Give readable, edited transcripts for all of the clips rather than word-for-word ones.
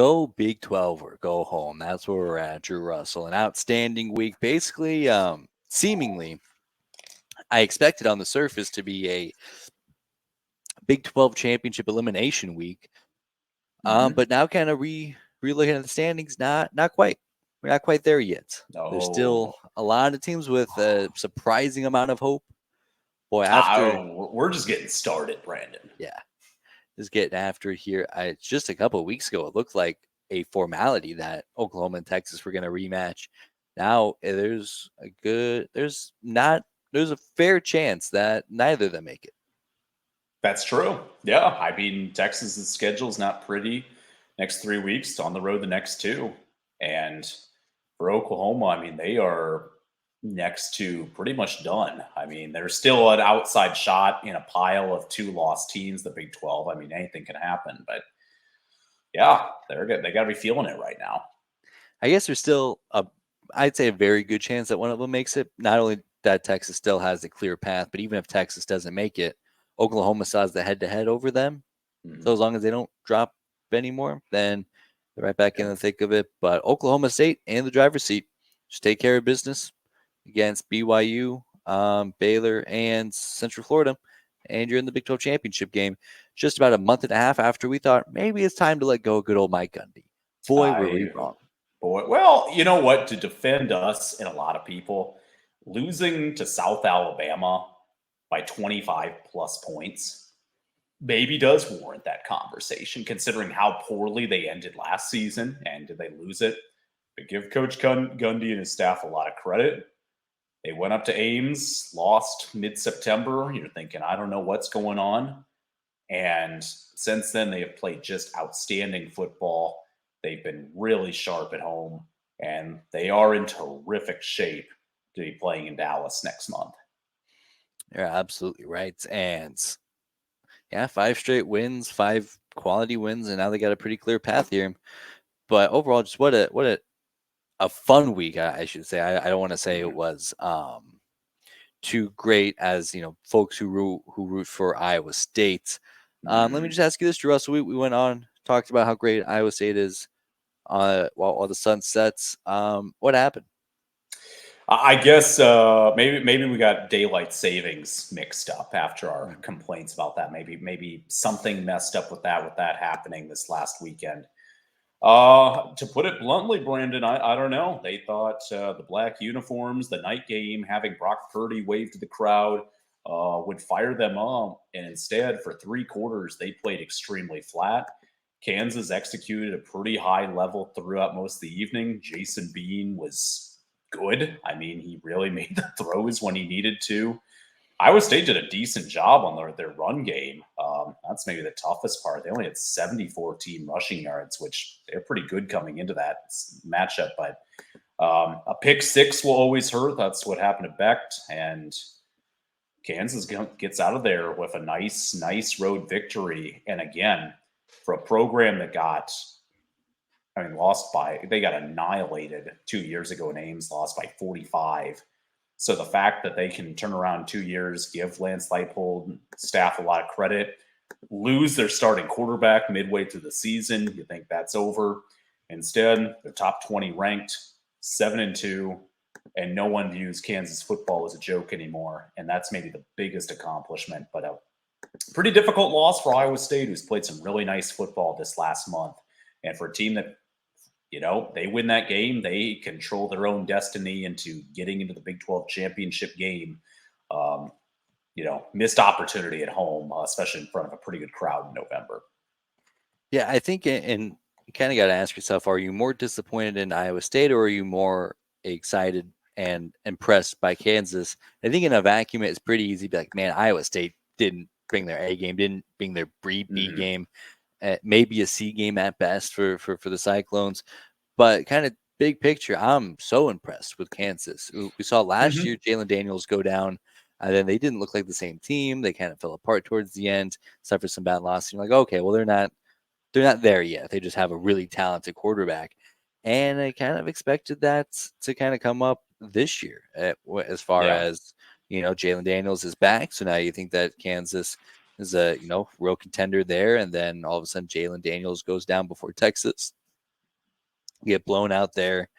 Go Big 12 or go home. That's where we're at, Drew Russell. An outstanding week. Basically, seemingly, I expected on the surface to be a Big 12 championship elimination week. But now kind of re-looking at the standings, not quite. We're not quite there yet. There's still a lot of teams with a surprising amount of hope. Boy, we're just getting started, Brandon. Yeah, just getting after it here. Just a couple of weeks ago, it looked like a formality that Oklahoma and Texas were going to rematch. Now there's a fair chance that neither of them make it. That's true. Yeah, I mean, Texas's schedule is not pretty. Next 3 weeks, on the road the next 2. And for Oklahoma, I mean, they are next to pretty much done. I mean, there's still an outside shot in a pile of 2 lost teams, the Big 12. I mean, anything can happen. But, yeah, they got to be feeling it right now. I guess there's still I'd say a very good chance that one of them makes it. Not only that Texas still has a clear path, but even if Texas doesn't make it, Oklahoma still has the head-to-head over them. Mm-hmm. So as long as they don't drop anymore, then they're right back in the thick of it. But Oklahoma State and the driver's seat just take care of business against BYU, Baylor, and Central Florida. And you're in the Big 12 championship game just about a month and a half after we thought maybe it's time to let go of good old Mike Gundy. Boy, were we wrong. Boy, well, you know what? To defend us and a lot of people, losing to South Alabama by 25 plus points maybe does warrant that conversation, considering how poorly they ended last season. And did they lose it? But give Coach Gundy and his staff a lot of credit. They went up to Ames, lost mid-September. You're thinking, I don't know what's going on. And since then, they have played just outstanding football. They've been really sharp at home, and they are in terrific shape to be playing in Dallas next month. You're absolutely right. And yeah, 5 straight wins, 5 quality wins, and now they got a pretty clear path here. But overall, just what a fun week, I should say. I don't want to say it was too great as folks who root for Iowa State. Let me just ask you this, Drew Russell. We went on, talked about how great Iowa State is while the sun sets. What happened? I guess maybe we got daylight savings mixed up after our complaints about that. Maybe something messed up with that happening this last weekend. To put it bluntly, Brandon, I don't know. They thought the black uniforms, the night game, having Brock Purdy wave to the crowd would fire them up. And instead, for 3 quarters, they played extremely flat. Kansas executed a pretty high level throughout most of the evening. Jason Bean was good. I mean, he really made the throws when he needed to. Iowa State did a decent job on their run game. That's maybe the toughest part. They only had 74 team rushing yards, which they're pretty good coming into that matchup. But a pick 6 will always hurt. That's what happened to Becht. And Kansas gets out of there with a nice road victory. And again, for a program that they got annihilated 2 years ago in Ames, lost by 45. So the fact that they can turn around 2 years, give Lance Leipold staff a lot of credit, lose their starting quarterback midway through the season, you think that's over. Instead, they're top 20 ranked, 7-2, and no one views Kansas football as a joke anymore. And that's maybe the biggest accomplishment, but a pretty difficult loss for Iowa State, who's played some really nice football this last month. And for a team that, they win that game, they control their own destiny into getting into the Big 12 championship game. Missed opportunity at home, especially in front of a pretty good crowd in November. Yeah, I think, and you kind of got to ask yourself, are you more disappointed in Iowa State, or are you more excited and impressed by Kansas? I think in a vacuum, it's pretty easy to be like, man, Iowa State didn't bring their A game, didn't bring their B game. Maybe a C game at best for the Cyclones, but kind of big picture, I'm so impressed with Kansas. We saw last year Jalen Daniels go down, and then they didn't look like the same team. They kind of fell apart towards the end, suffered some bad losses. You're like, okay, well they're not there yet. They just have a really talented quarterback, and I kind of expected that to kind of come up this year as far as Jalen Daniels is back. So now you think that Kansas is a real contender there, and then all of a sudden Jalen Daniels goes down before Texas. get blown out there,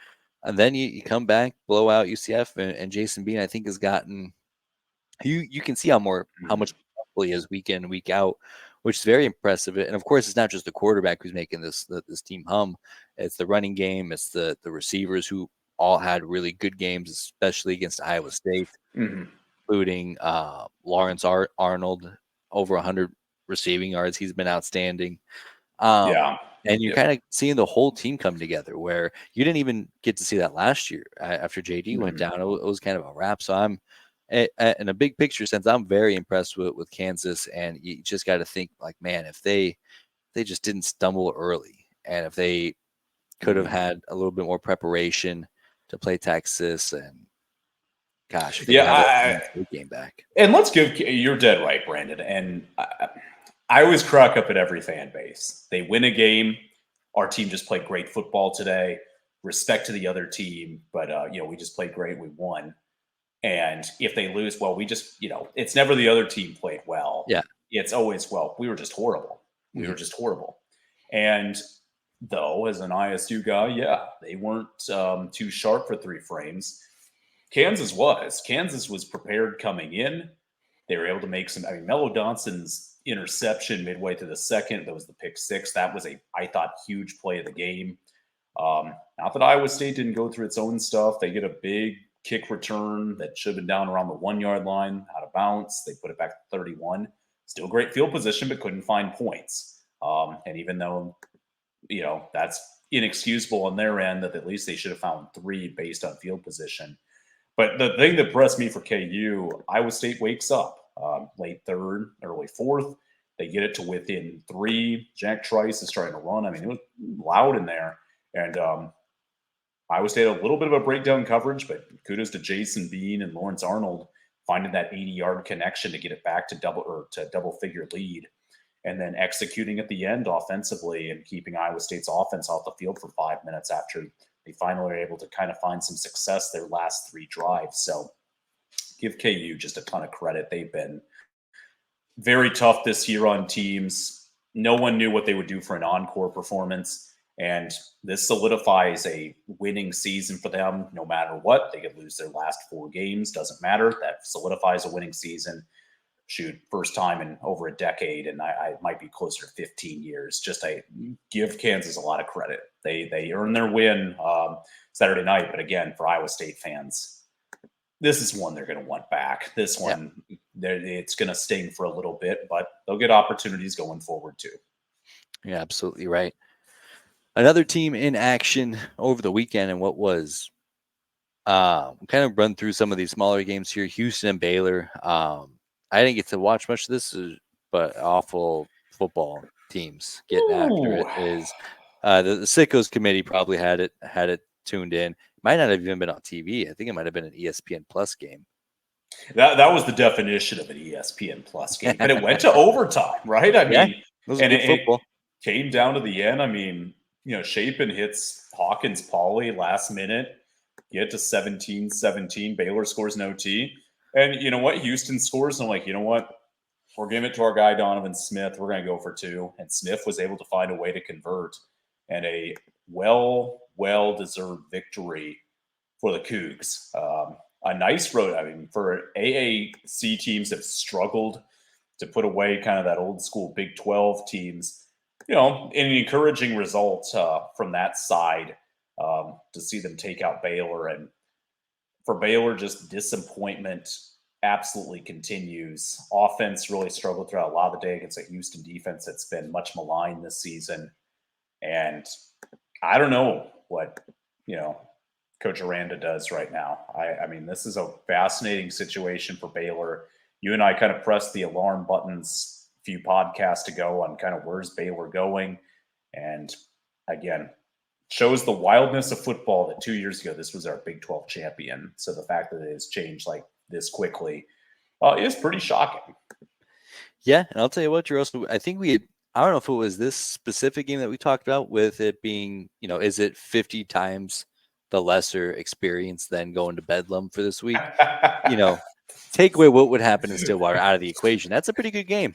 and then you come back, blow out UCF, and Jason Bean I think has gotten you can see how much Mhm. he is week in week out, which is very impressive. And of course, it's not just the quarterback who's making this team hum; it's the running game, it's the receivers who all had really good games, especially against Iowa State, Mhm. including Lawrence Arnold, over 100 receiving yards. He's been outstanding. Um, Yeah. and you're Yep. kind of seeing the whole team come together where you didn't even get to see that last year after JD went Mhm. down. It was kind of a wrap. So in a big picture sense, I'm very impressed with Kansas. And you just got to think like, man, if they just didn't stumble early, and if they could have Mhm. had a little bit more preparation to play Texas, and gosh, if they Yeah, could have that state game back. and let's give you're dead right, Brandon. And I always crack up at every fan base. They win a game. Our team just played great football today. Respect to the other team, but we just played great. We won. And if they lose, well, we just it's never the other team played well. Yeah. It's always we were just horrible. We were Mhm. just horrible. And though, as an ISU guy, yeah, they weren't too sharp for three frames. Kansas was. Kansas was prepared coming in. They were able to make some. I mean, Mello Johnson's interception midway through the second, that was the pick six. That was I thought, huge play of the game. Not that Iowa State didn't go through its own stuff. They get a big kick return that should have been down around the 1 yard line, out of bounds. They put it back to 31. Still great field position, but couldn't find points. And even though, that's inexcusable on their end, that at least they should have found three based on field position. But the thing that pressed me for KU, Iowa State wakes up late third, early fourth. They get it to within three. Jack Trice is trying to run. I mean, it was loud in there. And Iowa State a little bit of a breakdown coverage, but kudos to Jason Bean and Lawrence Arnold finding that 80-yard connection to get it back to double figure lead, and then executing at the end offensively and keeping Iowa State's offense off the field for 5 minutes after they finally were able to kind of find some success their last three drives. So give KU just a ton of credit. They've been very tough this year on teams. No one knew what they would do for an encore performance. And this solidifies a winning season for them no matter what. They could lose their last four games, doesn't matter. That solidifies a winning season. Shoot, first time in over a decade, and I might be closer to 15 years. Just I give Kansas a lot of credit. They earned their win Saturday night, but again, for Iowa State fans, this is one they're going to want back. This Yeah. one, it's going to sting for a little bit, but they'll get opportunities going forward too. You're absolutely right. Another team in action over the weekend, and what was kind of run through some of these smaller games here. Houston and Baylor. I didn't get to watch much of this, but awful football teams getting after Ooh. it is. The Sickos committee probably had it tuned in. Might not have even been on TV. I think it might have been an ESPN Plus game. That was the definition of an ESPN Plus game, but it went to overtime, right? I Yeah, mean, it was and good it football. came down to the end. I mean, Shapen hits Hawkins Pauly last minute, get to 17-17. Baylor scores an OT. And you know what? Houston scores. And I'm like, you know what? We're giving it to our guy, Donovan Smith. We're going to go for two. And Smith was able to find a way to convert. And a well deserved victory for the Cougs. A nice road. I mean, for AAC teams that have struggled to put away kind of that old school Big 12 teams, an encouraging result from that side to see them take out Baylor. And for Baylor, just disappointment absolutely continues. Offense really struggled throughout a lot of the day against a Houston defense that's been much maligned this season. And I don't know what, Coach Aranda does right now. I mean, this is a fascinating situation for Baylor. You and I kind of pressed the alarm buttons a few podcasts ago on kind of where's Baylor going. And again, shows the wildness of football that 2 years ago, this was our Big 12 champion. So the fact that it has changed like this quickly is pretty shocking. Yeah, and I'll tell you what, Drew. Also, I think I don't know if it was this specific game that we talked about with it being, is it 50 times the lesser experience than going to Bedlam for this week? Take away what would happen in Stillwater out of the equation. That's a pretty good game.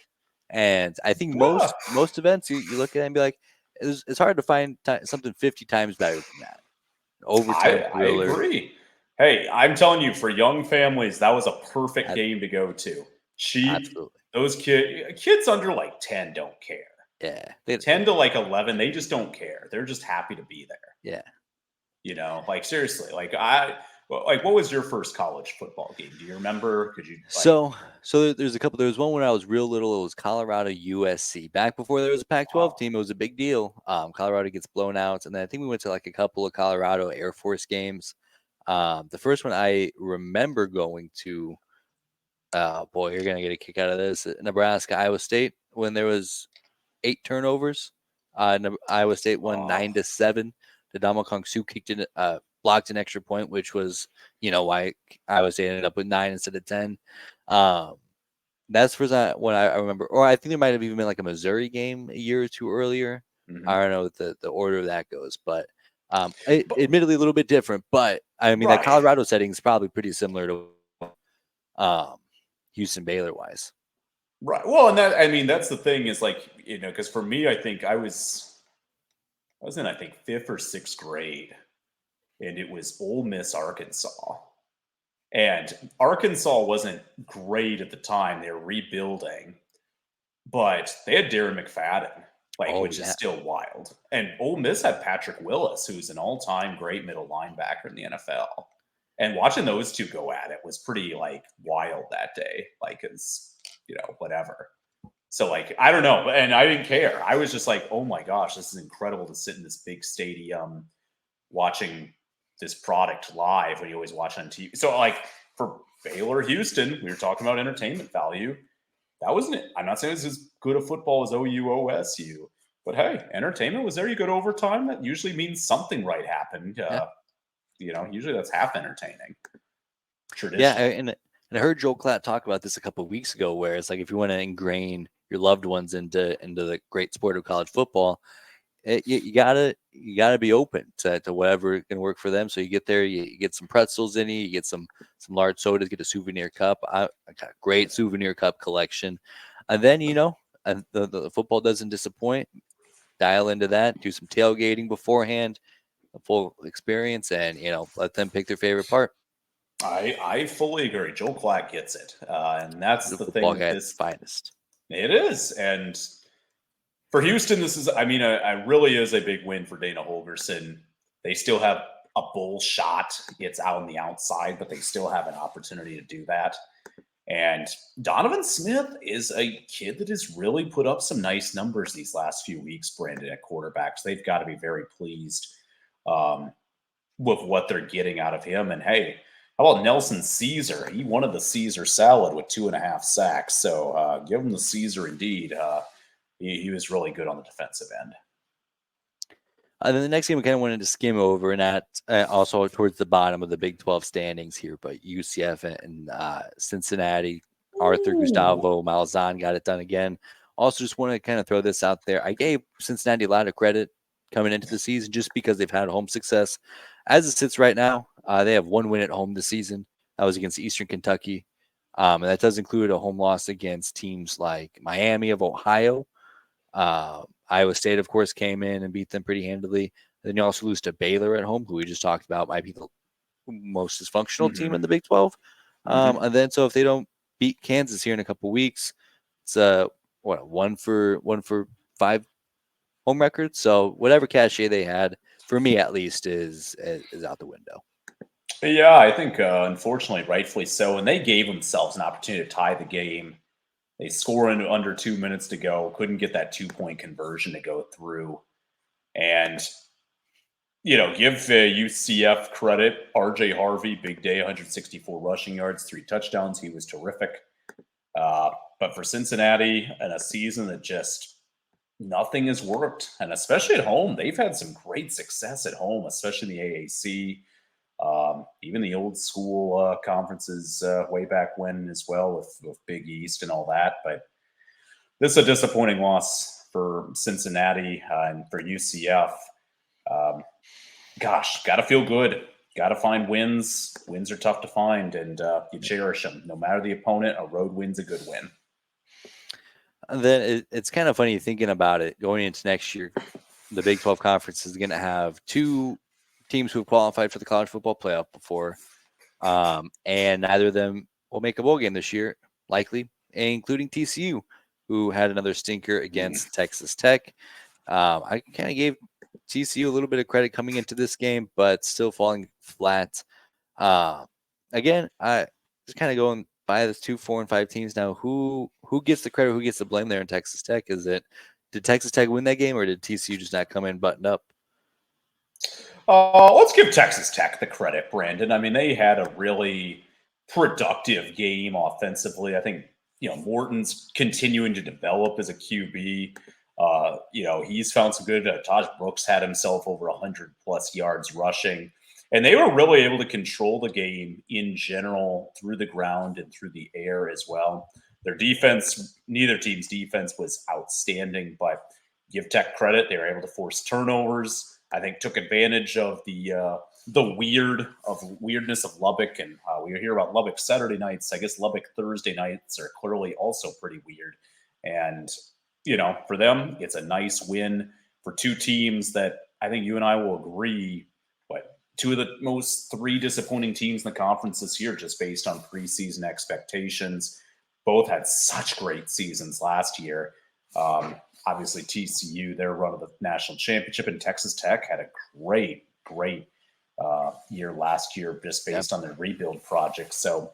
And I think Yeah. most events you look at it and be like, it's hard to find something 50 times better than that. Overtime I thriller. agree. Hey, I'm telling you, for young families, that was a perfect Ab- game to go to. Cheap. Absolutely. Those kids under like 10 don't care. Yeah. 10 to like 11, they just don't care. They're just happy to be there. Yeah. Like seriously, like what was your first college football game? Do you remember? Could you like So there's a couple. There was one when I was real little. It was Colorado USC. Back before there was a Pac-12 wow. team, it was a big deal. Colorado gets blown out, and then I think we went to like a couple of Colorado Air Force games. The first one I remember going to, boy, you're gonna get a kick out of this. Nebraska Iowa State when there was 8 turnovers. Iowa State won Oh, 9-7. The Kong Su kicked in, blocked an extra point, which was why Iowa State ended up with 9 instead of 10. Um, that's the first time when I remember, or I think there might have even been like a Missouri game a year or two earlier. I mhm. don't know what the order of that goes, but But admittedly a little bit different. But I mean, that right. Colorado setting is probably pretty similar to um, Houston Baylor wise. Right. Well, and that I mean that's the thing is like, because for me, I think I was in I think fifth or sixth grade, and it was Ole Miss Arkansas. And Arkansas wasn't great at the time. They were rebuilding, but they had Darren McFadden, like, Oh which is yeah, still wild. And Ole Miss had Patrick Willis, who's an all-time great middle linebacker in the NFL. And watching those two go at it was pretty like wild that day. Like, it's whatever. So like, I don't know, and I didn't care. I was just like, oh my gosh, this is incredible to sit in this big stadium watching this product live when you always watch on TV. So like for Baylor Houston, we were talking about entertainment value. That wasn't it. I'm not saying it was as good a football as OU OSU, but hey, entertainment was there. You go to overtime. That usually means something right happened. yeah. Usually that's half entertaining Yeah, traditionally. and I heard Joel Klatt talk about this a couple of weeks ago, where it's like if you want to ingrain your loved ones into the great sport of college football, you gotta be open to whatever can work for them. So you get there, you get some pretzels in you get some large sodas, get a souvenir cup. I got a great souvenir cup collection, and then and the football doesn't disappoint. Dial into that, do some tailgating beforehand, a full experience, and let them pick their favorite part. I fully agree. Joel Klatt gets it, and that's The the thing football with guy at its this. finest. It is, and for Houston, this is, I mean, it really is a big win for Dana Holgerson. They still have a bull shot. It's out on the outside, but they still have an opportunity to do that. And Donovan Smith is a kid that has really put up some nice numbers these last few weeks, Brandon, at quarterbacks. They've got to be very pleased um, with what they're getting out of him. And hey, how about Nelson Caesar? He wanted the Caesar salad with 2.5 sacks. So give him the Caesar indeed. He was really good on the defensive end. And then the next game we kind of wanted to skim over, and that also towards the bottom of the Big 12 standings here, but UCF and Cincinnati, Arthur Ooh. Gustavo Malzahn got it done again. Also, just want to kind of throw this out there. I gave Cincinnati a lot of credit coming into the season just because they've had home success. As it sits right now, they have 1 win at home this season. That was against Eastern Kentucky. And that does include a home loss against teams like Miami of Ohio. Iowa State, of course, came in and beat them pretty handily. Then you also lose to Baylor at home, who we just talked about might be the most dysfunctional team in Mm-hmm. the Big 12. Mm-hmm. And then so if they don't beat Kansas here in a couple weeks, it's what, 1-for-5 home record. So whatever cachet they had, for me at least, is out the window. Yeah, I think unfortunately, rightfully so. And they gave themselves an opportunity to tie the game. They score in under 2 minutes to go. Couldn't get that 2-point conversion to go through. And give UCF credit. RJ Harvey, big day, 164 rushing yards, 3 touchdowns. He was terrific. But for Cincinnati, in a season that just nothing has worked, and especially at home, they've had some great success at home, especially in the AAC. Even the old school conferences way back when as well with Big East and all that. But this is a disappointing loss for Cincinnati and for UCF. Um, Gosh, got to feel good. Got to find wins. Wins are tough to find, and you cherish them. No matter the opponent, a road win's a good win. And then it's kind of funny thinking about it going into next year. the Big 12 Conference is going to have two teams who have qualified for the college football playoff before, and neither of them will make a bowl game this year, likely, including TCU, who had another stinker against Texas Tech. I kind of gave TCU a little bit of credit coming into this game, but still falling flat. Uh, again, I just kind of going by the 2, 4, and 5 teams now. Who gets the credit? Who gets the blame there in Texas Tech? Did Texas Tech win that game, or did TCU just not come in buttoned up? Let's give Texas Tech the credit, Brandon. I mean, they had a really productive game offensively. I think, Morton's continuing to develop as a QB. He's found some good. Taj Brooks had himself over 100 plus yards rushing. And they were really able to control the game in general through the ground and through the air as well. Their defense, neither team's defense was outstanding, but give Tech credit. They were able to force turnovers. I think took advantage of the weirdness of Lubbock, and we hear about Lubbock Saturday nights. I guess Lubbock Thursday nights are clearly also pretty weird. And for them, it's a nice win for two teams that I think you and I will agree, two of the three disappointing teams in the conference this year, just based on preseason expectations. Both had such great seasons last year. Obviously, TCU, their run of the national championship, and Texas Tech had a great year last year just based on their rebuild project. So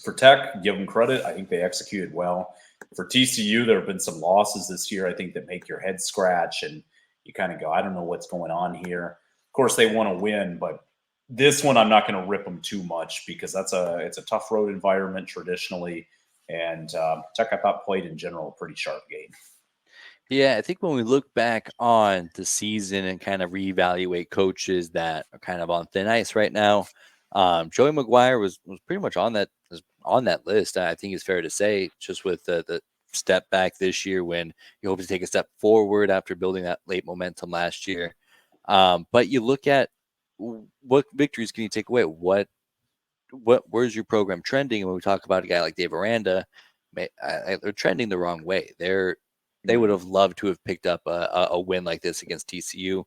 for Tech, give them credit. I think they executed well. For TCU, there have been some losses this year, I think, that make your head scratch, and you kind of go, I don't know what's going on here. Of course, they want to win, but this one I'm not going to rip them too much because it's a tough road environment traditionally. And Tech, I thought, played in general a pretty sharp game. Yeah, I think when we look back on the season and kind of reevaluate coaches that are kind of on thin ice right now, Joey McGuire was pretty much on that list. I think it's fair to say, just with the step back this year when you hope to take a step forward after building that late momentum last year. But you look at what victories can you take away? Where's your program trending? And when we talk about a guy like Dave Aranda, they're trending the wrong way. They would have loved to have picked up a win like this against TCU.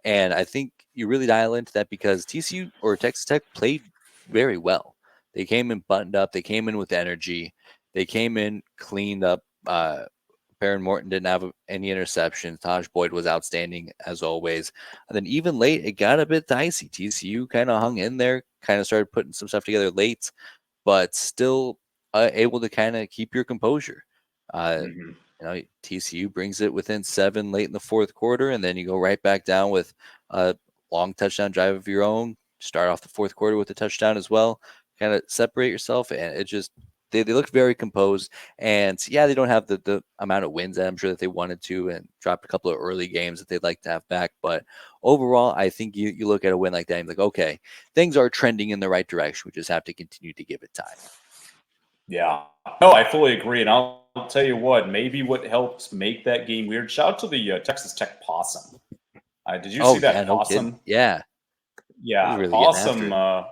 And I think you really dial into that because TCU or Texas Tech played very well. They came in buttoned up. They came in with energy. They came in cleaned up. Perrin Morton didn't have any interceptions. Taj Boyd was outstanding as always. And then even late, it got a bit dicey. TCU kind of hung in there, kind of started putting some stuff together late, but still able to kind of keep your composure. TCU brings it within 7 late in the fourth quarter, and then you go right back down with a long touchdown drive of your own. Start off the fourth quarter with a touchdown as well. Kind of separate yourself, and it just they look very composed. And yeah, they don't have the amount of wins that I'm sure that they wanted to, and dropped a couple of early games that they'd like to have back. But overall, I think you look at a win like that and you're like, okay, things are trending in the right direction. We just have to continue to give it time. Yeah, no, I fully agree. And I'll tell you what, maybe what helped make that game weird. Shout out to the Texas Tech possum. Did you see that No kidding. possum? Yeah, it was Yeah, really getting after possum. it.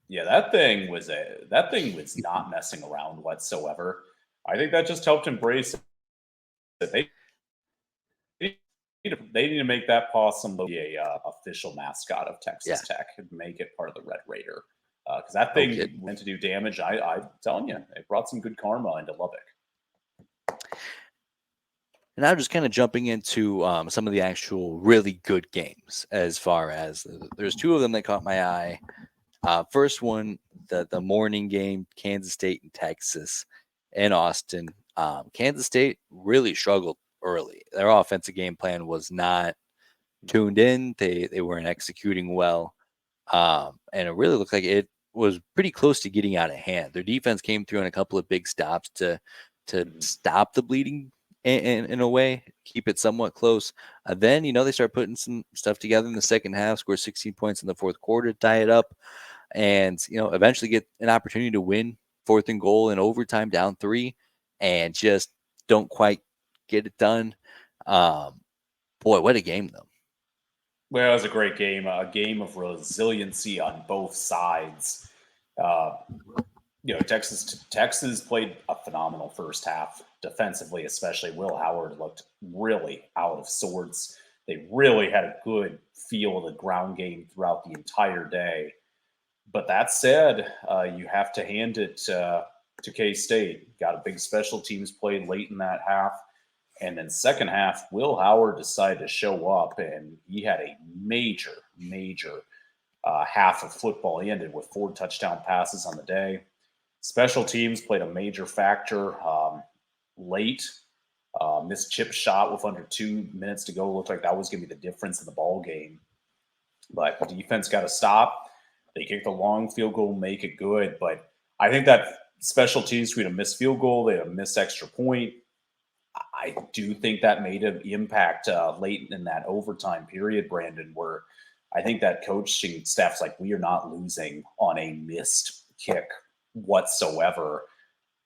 Yeah, that thing was not messing around whatsoever. I think that just helped embrace it. They need to make that possum be a official mascot of Texas Tech and make it part of the Red Raider. Because that thing went to do damage. I'm telling you, it brought some good karma into Lubbock. And now just kind of jumping into some of the actual really good games, as far as there's two of them that caught my eye. First one, the morning game, Kansas State and Texas in Austin. Kansas State really struggled early. Their offensive game plan was not tuned in. They weren't executing well. And it really looked like it was pretty close to getting out of hand. Their defense came through on a couple of big stops to stop the bleeding in a way, keep it somewhat close. Then, they start putting some stuff together in the second half, score 16 points in the fourth quarter, tie it up, and, eventually get an opportunity to win 4th and goal in overtime down 3 and just don't quite get it done. Boy, what a game, though. Well, it was a great game, a game of resiliency on both sides. Texas played a phenomenal first half defensively, especially. Will Howard looked really out of sorts. They really had a good feel of the ground game throughout the entire day. But that said, you have to hand it to K-State. Got a big special teams play late in that half. And then second half, Will Howard decided to show up, and he had a major half of football. He ended with 4 touchdown passes on the day. Special teams played a major factor late. Missed chip shot with under 2 minutes to go. Looked like that was going to be the difference in the ball game. But the defense got to stop. They kicked a long field goal, make it good. But I think that special teams, we had a missed field goal, they had a missed extra point. I do think that made an impact late in that overtime period, Brandon, where I think that coaching staff's like, we are not losing on a missed kick whatsoever.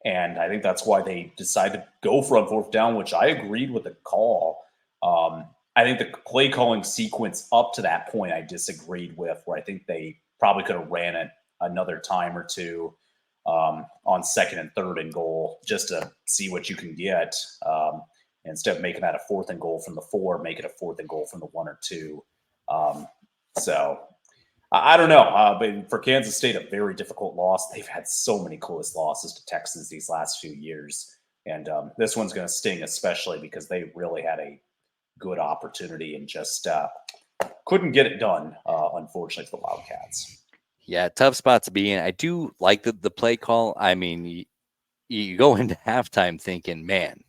And I think that's why they decided to go for on fourth down, which I agreed with the call. I think the play calling sequence up to that point I disagreed with, where I think they probably could have ran it another time or two on second and third and goal just to see what you can get. Instead of making that a 4th and goal from the 4, make it a 4th and goal from the 1 or 2. So I don't know. But for Kansas State, a very difficult loss. They've had so many close losses to Texas these last few years. And this one's going to sting, especially because they really had a good opportunity and just couldn't get it done, unfortunately, for the Wildcats. Yeah, tough spot to be in. I do like the play call. I mean, you go into halftime thinking, man,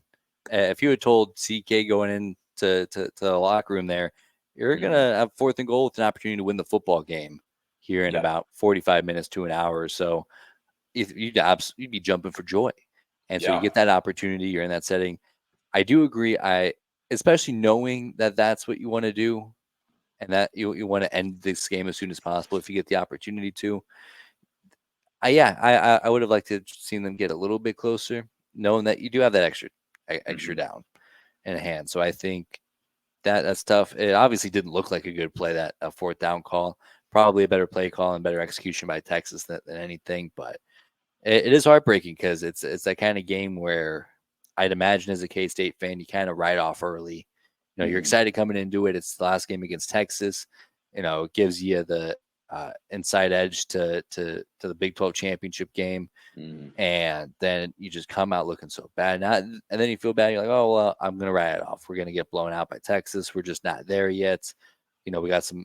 if you had told CK going into the locker room there, you're going to have 4th and goal with an opportunity to win the football game here in about 45 minutes to an hour or so, you'd be jumping for joy. And so you get that opportunity, you're in that setting. I do agree. Especially knowing that that's what you want to do and that you want to end this game as soon as possible if you get the opportunity to. I would have liked to have seen them get a little bit closer, knowing that you do have that extra down in hand. So I think that's tough. It obviously didn't look like a good play, that a 4th down call. Probably a better play call and better execution by Texas than anything. But it is heartbreaking because it's that kind of game where I'd imagine as a K-State fan, you kind of write off early. You know, you're excited coming into it. It's the last game against Texas. You know, it gives you the inside edge to the Big 12 championship game. And then you just come out looking so bad. And then you feel bad. You're like, oh, well, I'm going to write it off. We're going to get blown out by Texas. We're just not there yet. You know, we got some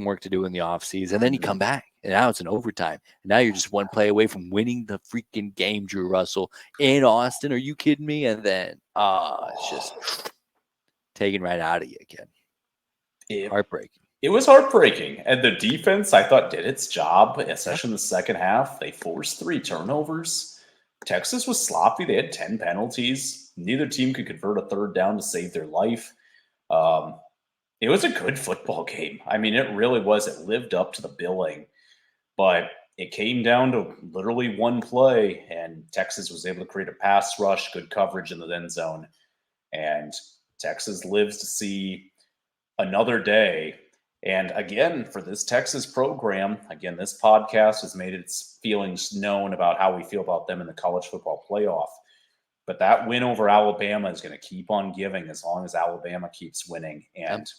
work to do in the offseason. And then you come back, and now it's an overtime. And now you're just one play away from winning the freaking game, Drew Russell, in Austin. Are you kidding me? And then, it's just taken right out of you again. Heartbreaking. It was heartbreaking. And the defense, I thought, did its job, especially in the second half. They forced 3 turnovers. Texas was sloppy. They had 10 penalties. Neither team could convert a 3rd down to save their life. It was a good football game. I mean, it really was. It lived up to the billing. But it came down to literally one play, and Texas was able to create a pass rush, good coverage in the end zone. And Texas lives to see another day. And again, for this Texas program, again, this podcast has made its feelings known about how we feel about them in the college football playoff. But that win over Alabama is going to keep on giving as long as Alabama keeps winning. And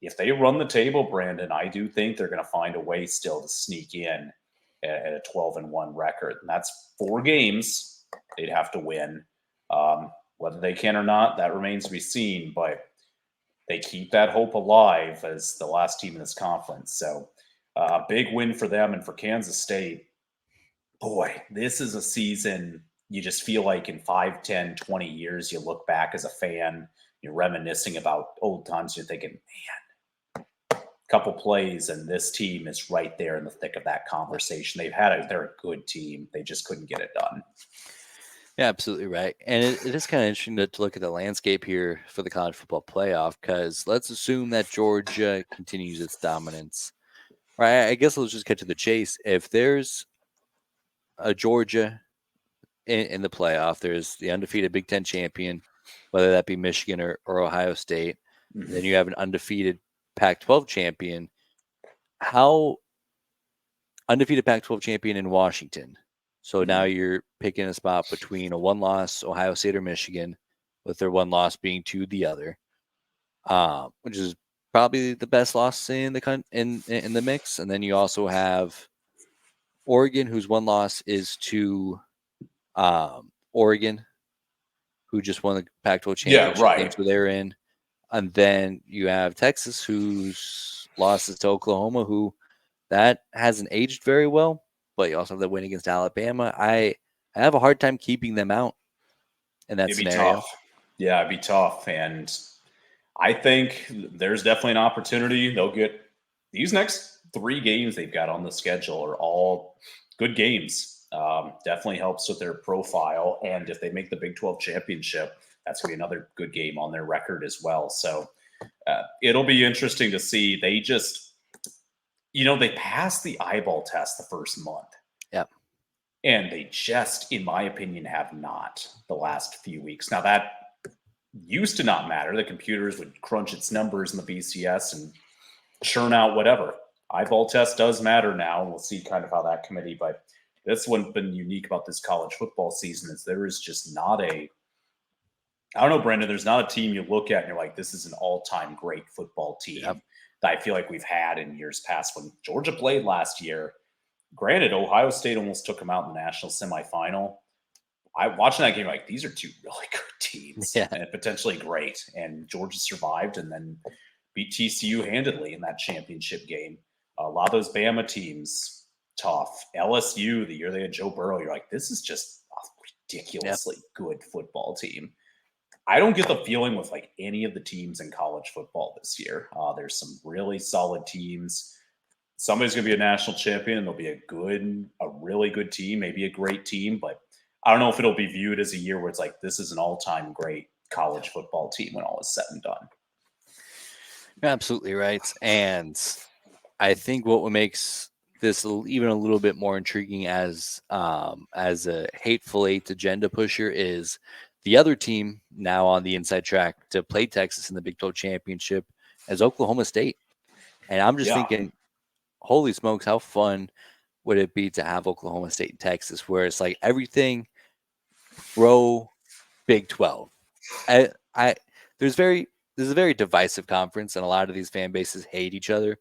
if they run the table, Brandon, I do think they're going to find a way still to sneak in at a 12-1 record. And that's 4 games they'd have to win. Whether they can or not, that remains to be seen. But they keep that hope alive as the last team in this conference. So a big win for them. And for Kansas State, boy, this is a season you just feel like in 5, 10, 20 years, you look back as a fan, you're reminiscing about old times. You're thinking, man, a couple plays and this team is right there in the thick of that conversation. They're a good team. They just couldn't get it done. Yeah, absolutely right. And it is kind of interesting to look at the landscape here for the college football playoff, because let's assume that Georgia continues its dominance. Right? I guess let's just get to the chase. If there's a Georgia in the playoff, there's the undefeated Big Ten champion, whether that be Michigan or Ohio State. Then you have an undefeated Pac-12 champion. How undefeated Pac-12 champion in Washington? So now you're picking a spot between a 1-loss Ohio State or Michigan, with their 1 loss being to the other. which is probably the best loss in in the mix. And then you also have Oregon, whose one loss is to Oregon, who just won the Pac-12 Yeah, championship game, right. so they're in. And then you have Texas, whose losses to Oklahoma, who that hasn't aged very well. But you also have the win against Alabama. I have a hard time keeping them out in that It'd be scenario. tough. Yeah, it'd be tough. And I think there's definitely an opportunity. They'll get these next 3 games they've got on the schedule are all good games. Definitely helps with their profile. And if they make the Big 12 championship, that's going to be another good game on their record as well. So it'll be interesting to see. They just, they passed the eyeball test the first month. Yeah. And they just, in my opinion, have not the last few weeks. Now, that used to not matter. The computers would crunch its numbers in the BCS and churn out whatever. Eyeball test does matter now. We'll see kind of how that committee, but that's what's been unique about this college football season is there is just not I don't know, Brendan, there's not a team you look at and you're like, this is an all-time great football team Yep. that I feel like we've had in years past. When Georgia played last year, granted, Ohio State almost took them out in the national semifinal. I watching that game, like these are 2 really good teams Yeah. and potentially great. And Georgia survived and then beat TCU handedly in that championship game. A lot of those Bama teams, tough. LSU, the year they had Joe Burrow, you're like, this is just a ridiculously good football team. I don't get the feeling with like any of the teams in college football this year. There's some really solid teams. Somebody's going to be a national champion, and they'll be a really good team, maybe a great team. But I don't know if it'll be viewed as a year where it's like this is an all-time great college football team when all is said and done. You're absolutely right. And I think what makes this even a little bit more intriguing as a hateful eight agenda pusher is the other team now on the inside track to play Texas in the Big 12 championship as Oklahoma State. And I'm just Yeah. thinking, holy smokes, how fun would it be to have Oklahoma State and Texas, where it's like everything pro Big 12. I there's a very divisive conference, and a lot of these fan bases hate each other.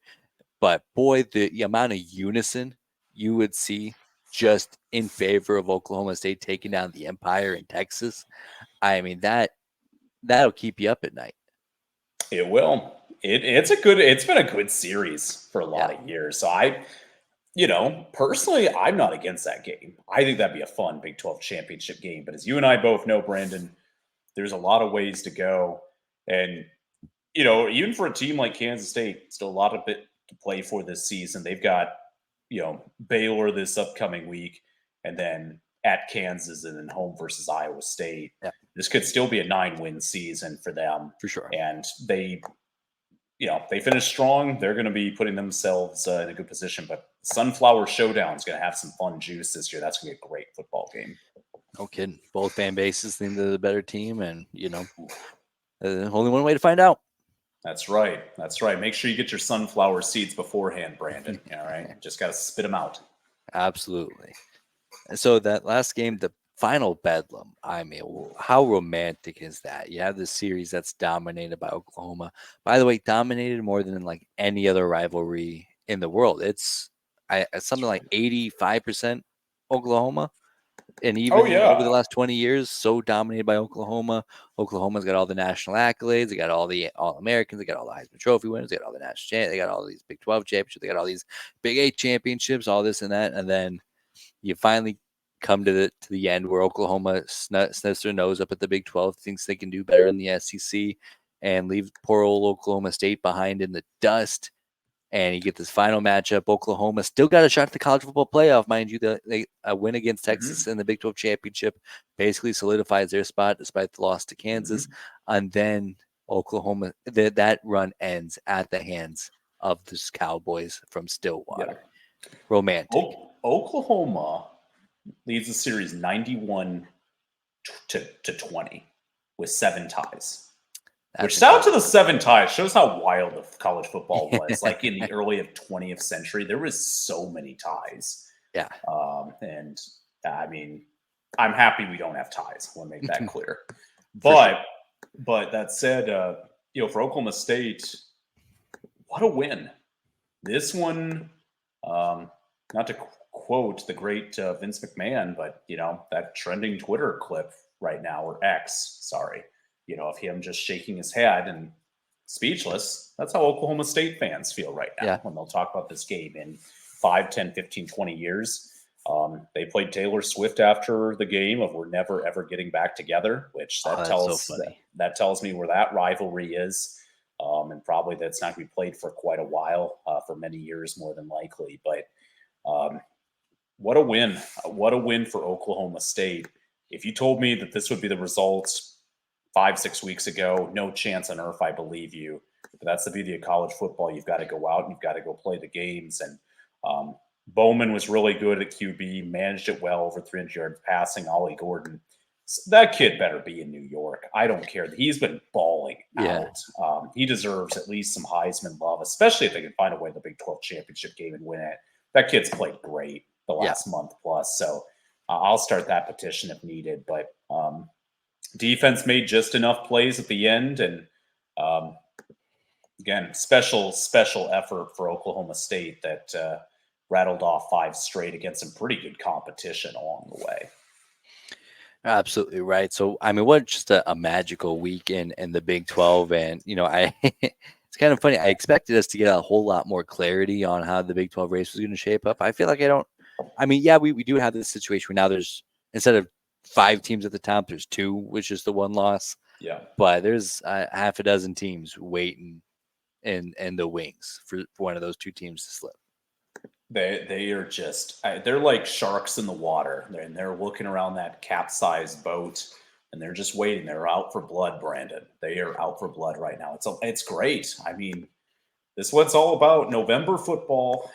But boy, the amount of unison you would see just in favor of Oklahoma State taking down the Empire in Texas, I mean that'll keep you up at night. It will. It's been a good series for a lot of years. So personally, I'm not against that game. I think that'd be a fun Big 12 championship game. But as you and I both know, Brandon, there's a lot of ways to go. And, even for a team like Kansas State, still a lot of it to play for this season. They've got, Baylor this upcoming week and then at Kansas and then home versus Iowa State. Yeah. This could still be a 9-win season for them. For sure. And they finish strong. They're going to be putting themselves in a good position. But Sunflower Showdown is going to have some fun juice this year. That's going to be a great football game. No kidding. Both fan bases think they're the better team, and only one way to find out. That's right. That's right. Make sure you get your sunflower seeds beforehand, Brandon. All right. Just got to spit them out. Absolutely. And so that last game, the final bedlam, I mean, how romantic is that? You have this series that's dominated by Oklahoma. By the way, dominated more than like any other rivalry in the world. It's something like 85% Oklahoma. And even over the last 20 years, so dominated by Oklahoma. Oklahoma's got all the national accolades. They got all the All-Americans. They got all the Heisman Trophy winners. They got all the national champions. They got all these Big 12 championships. They got all these Big 8 championships, all this and that. And then you finally come to the end where Oklahoma sniffs their nose up at the Big 12, thinks they can do better in the SEC, and leave poor old Oklahoma State behind in the dust. And you get this final matchup. Oklahoma still got a shot at the college football playoff, mind you. A win against Texas in the Big 12 championship basically solidifies their spot despite the loss to Kansas. And then Oklahoma, that run ends at the hands of the Cowboys from Stillwater. Yeah. Romantic. Oklahoma leads the series 91 to 20 with 7 ties. Which shout out to the 7 ties. Shows how wild the college football was. Like in the early 20th century, there was so many ties. Yeah. And I mean, I'm happy we don't have ties. I want to make that clear. But that said, for Oklahoma State, what a win. This one, not to quote the great Vince McMahon, but, that trending Twitter clip right now, or X, sorry, of him just shaking his head and speechless. That's how Oklahoma State fans feel right now Yeah. when they'll talk about this game in 5, 10, 15, 20 years. They played Taylor Swift after the game of "we're never ever getting back together," which Oh, that's so funny. that tells me where that rivalry is, and probably that's not going to be played for quite a while, for many years more than likely. But what a win! What a win for Oklahoma State. If you told me that this would be the results 5, 6 weeks ago, no chance on earth I believe you. But that's the beauty of college football. You've got to go out and you've got to go play the games. And Bowman was really good at QB, managed it well, over 300 yards passing. Ollie Gordon, that kid better be in New York. I don't care. He's been balling out. He deserves at least some Heisman love, especially if they can find a way in the Big 12 championship game and win it. That kid's played great the last month plus. So I'll start that petition if needed. But defense made just enough plays at the end. And again, special effort for Oklahoma State that rattled off 5 straight against some pretty good competition along the way. Absolutely right. So, I mean, what just a magical week in the Big 12. And, it's kind of funny. I expected us to get a whole lot more clarity on how the Big 12 race was going to shape up. I feel like we do have this situation where now there's, instead of 5 teams at the top, there's 2, which is the one loss. Yeah. But there's half a dozen teams waiting in the wings for one of those 2 teams to slip. They are just, they're like sharks in the water, and they're looking around that capsized boat, and they're just waiting. They're out for blood, Brandon. They are out for blood right now. It's great. I mean, this is what it's all about. November football,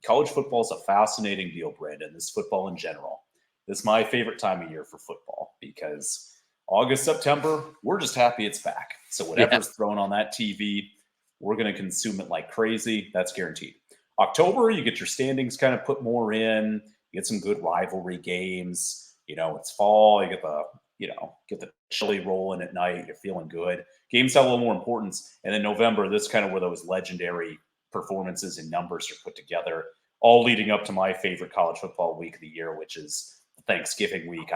college football is a fascinating deal, Brandon. This football in general. This is my favorite time of year for football, because August, September, we're just happy it's back. So whatever's thrown on that TV, we're going to consume it like crazy. That's guaranteed. October, you get your standings kind of put more in. You get some good rivalry games. It's fall. You get the chili rolling at night. You're feeling good. Games have a little more importance. And then November, this is kind of where those legendary performances and numbers are put together, all leading up to my favorite college football week of the year, which is Thanksgiving week.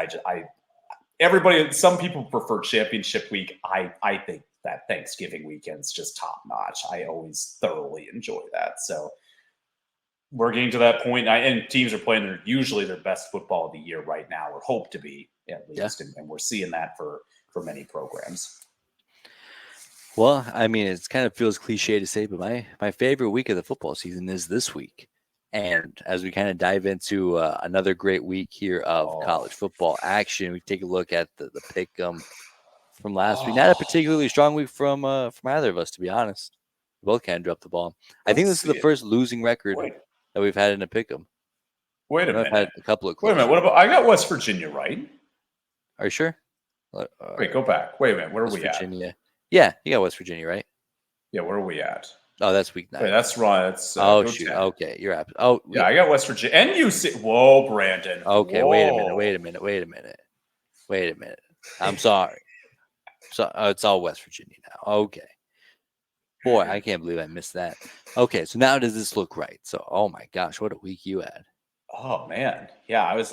Some people prefer championship week. I think that Thanksgiving weekend's just top notch. I always thoroughly enjoy that. So we're getting to that point, and teams are playing usually their best football of the year right now, or hope to be at least, and we're seeing that for many programs. Well, I mean, it kind of feels cliche to say, but my favorite week of the football season is this week. And as we kind of dive into another great week here of college football action, we take a look at the pick'em from last week. Not a particularly strong week from either of us, to be honest. We both kind of dropped the ball. I think this is the first losing record that we've had in a pick'em. Wait a minute. I've had a couple of close. Wait a minute. What about, I got West Virginia right? Are you sure? Wait, go back. Wait a minute. Where are West we Virginia. at? Yeah, you got West Virginia, right? Yeah, where are we at? Oh, that's week 9. Wait, that's right. That's shoot. 10. Okay, you're up. Oh, yeah, I got West Virginia and UC. Whoa, Brandon. Okay, Whoa. wait a minute. I'm sorry. So it's all West Virginia now. Okay. Boy, I can't believe I missed that. Okay, so now does this look right? So, oh my gosh, what a week you had. Oh man, yeah,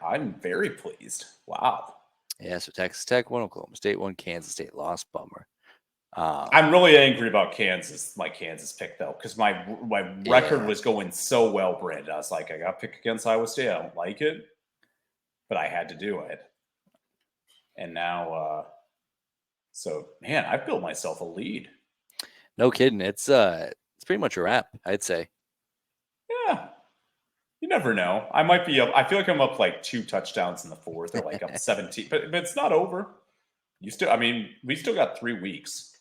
I'm very pleased. Wow. Yeah, so Texas Tech won, Oklahoma State won, Kansas State lost. Bummer. I'm really angry about my Kansas pick though, because my record was going so well, Brandon. I was like, I got to pick against Iowa State. I don't like it, but I had to do it. And now, so man, I've built myself a lead. No kidding. It's pretty much a wrap, I'd say. Yeah. You never know. I might be up. I feel like I'm up like 2 touchdowns in the fourth, or like up 17. But it's not over. We still got 3 weeks.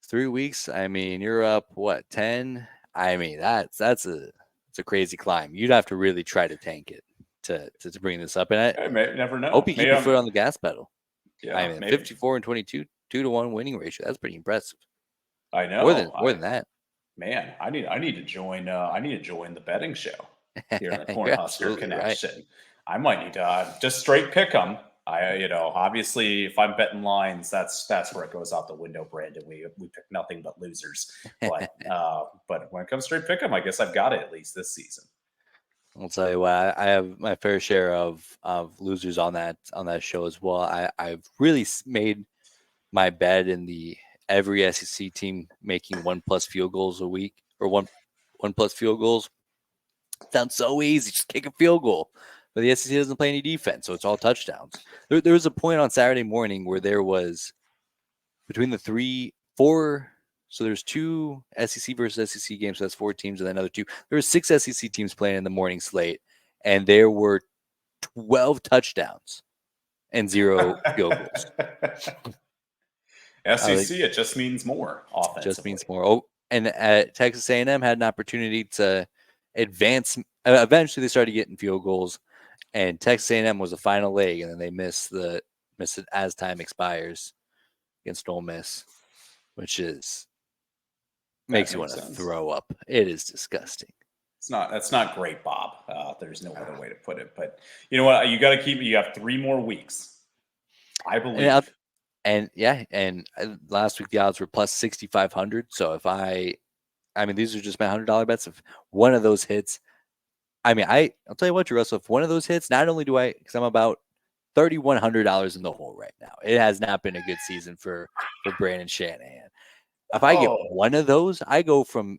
3 weeks. I mean, you're up what, 10? I mean, that's a crazy climb. You'd have to really try to tank it to bring this up. And I may never know. Hope you keep your foot on the gas pedal. Yeah, I mean, 54 and 22, 2-1 winning ratio. That's pretty impressive. I know. More than that. Man, I need to join. I need to join the betting show here in the Cornhusker Connection. Right. I might need to just straight pick them. Obviously, if I'm betting lines, that's where it goes out the window, Brandon. We pick nothing but losers. But when it comes to straight pick 'em, I guess I've got it at least this season. I'll tell you what, I have my fair share of losers on that show as well. I've really made my bet in the every SEC team making 1+ field goals a week, or one plus field goals. Sounds so easy, just kick a field goal. But the SEC doesn't play any defense, so it's all touchdowns. There was a point on Saturday morning where there was between the 4. So there's 2 SEC versus SEC games, so that's 4 teams, and then another 2. There were 6 SEC teams playing in the morning slate, and there were 12 touchdowns and 0 field goals. SEC, it just means more offensively. Just means more. Oh, and Texas A&M had an opportunity to advance. Eventually, they started getting field goals, and Texas A&M was the final leg, and then they miss it as time expires against Ole Miss, which makes you want to throw up. It is disgusting. That's not great, Bob. There's no other way to put it. But you know what? You got to keep. You have 3 more weeks, I believe. And last week the odds were plus 6,500. So if I mean, these are just my $100 bets. If one of those hits, I mean, I'll tell you what, Russell, if one of those hits, not only do because I'm about $3,100 in the hole right now. It has not been a good season for Brandon Shanahan. If I get one of those, I go from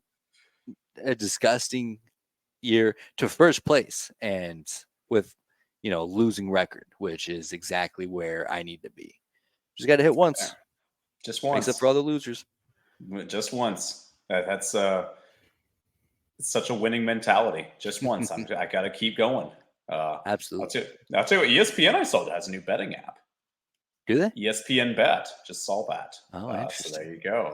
a disgusting year to first place, and with losing record, which is exactly where I need to be. Just got to hit once. Yeah. Just once. Except for all the losers. Just once. That's such a winning mentality. Just once. I got to keep going. Absolutely. I'll tell you what, ESPN I saw has a new betting app. Do they? ESPN Bet. Just saw that. Oh, interesting. So there you go.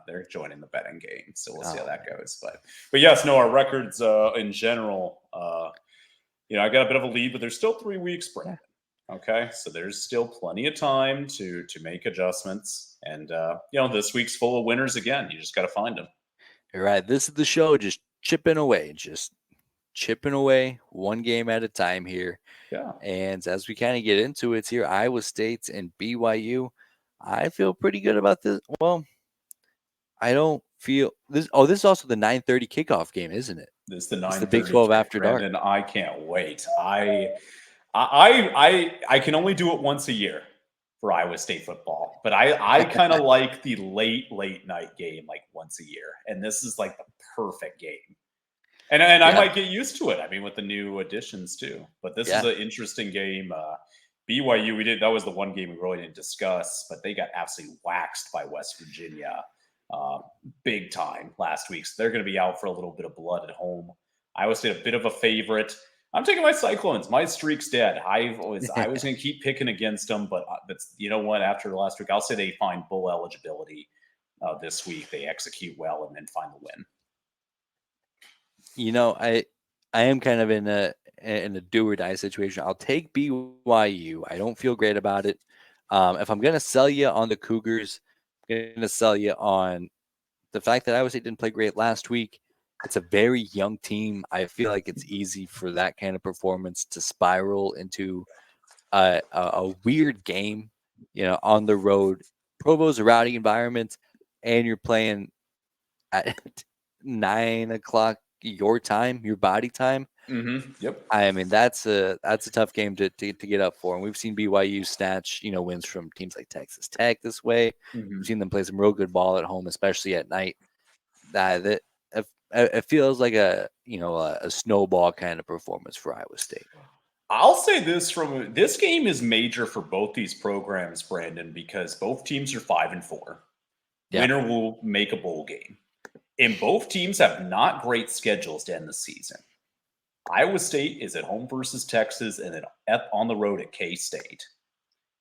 They're joining the betting game. So we'll see how that goes. But yes, no, our records in general. I got a bit of a lead, but there's still 3 weeks, Brandon. Okay, so there's still plenty of time to make adjustments, and this week's full of winners again. You just got to find them. You're right. This is the show, just chipping away, one game at a time here. Yeah. And as we kind of get into it here, Iowa State and BYU, I feel pretty good about this. Well, I don't feel this. Oh, this is also the 9:30 kickoff game, isn't it? This is the 9:30. The Big 12 after dark. And I can't wait. I can only do it once a year for Iowa State football, but I kind of like the late night game like once a year, and this is like the perfect game. And I might get used to it. I mean, with the new additions too. But this is an interesting game. BYU, that was the one game we really didn't discuss, but they got absolutely waxed by West Virginia, big time last week. So they're going to be out for a little bit of blood at home. Iowa State a bit of a favorite. I'm taking my Cyclones. My streak's dead. I was going to keep picking against them, but you know what? After last week, I'll say they find bowl eligibility this week. They execute well and then find the win. I am kind of in a do or die situation. I'll take BYU. I don't feel great about it. If I'm going to sell you on the Cougars, I'm going to sell you on the fact that Iowa State didn't play great last week. It's a very young team. I feel like it's easy for that kind of performance to spiral into a weird game, on the road. Provo's a rowdy environment, and you're playing at 9 o'clock your time, your body time. Mm-hmm. Yep. I mean, that's a tough game to get up for. And we've seen BYU snatch, wins from teams like Texas Tech this way. Mm-hmm. We've seen them play some real good ball at home, especially at night. It feels like a snowball kind of performance for Iowa State. I'll say this game is major for both these programs, Brandon, because both teams are 5-4. Yeah. Winner will make a bowl game. And both teams have not great schedules to end the season. Iowa State is at home versus Texas and then on the road at K-State.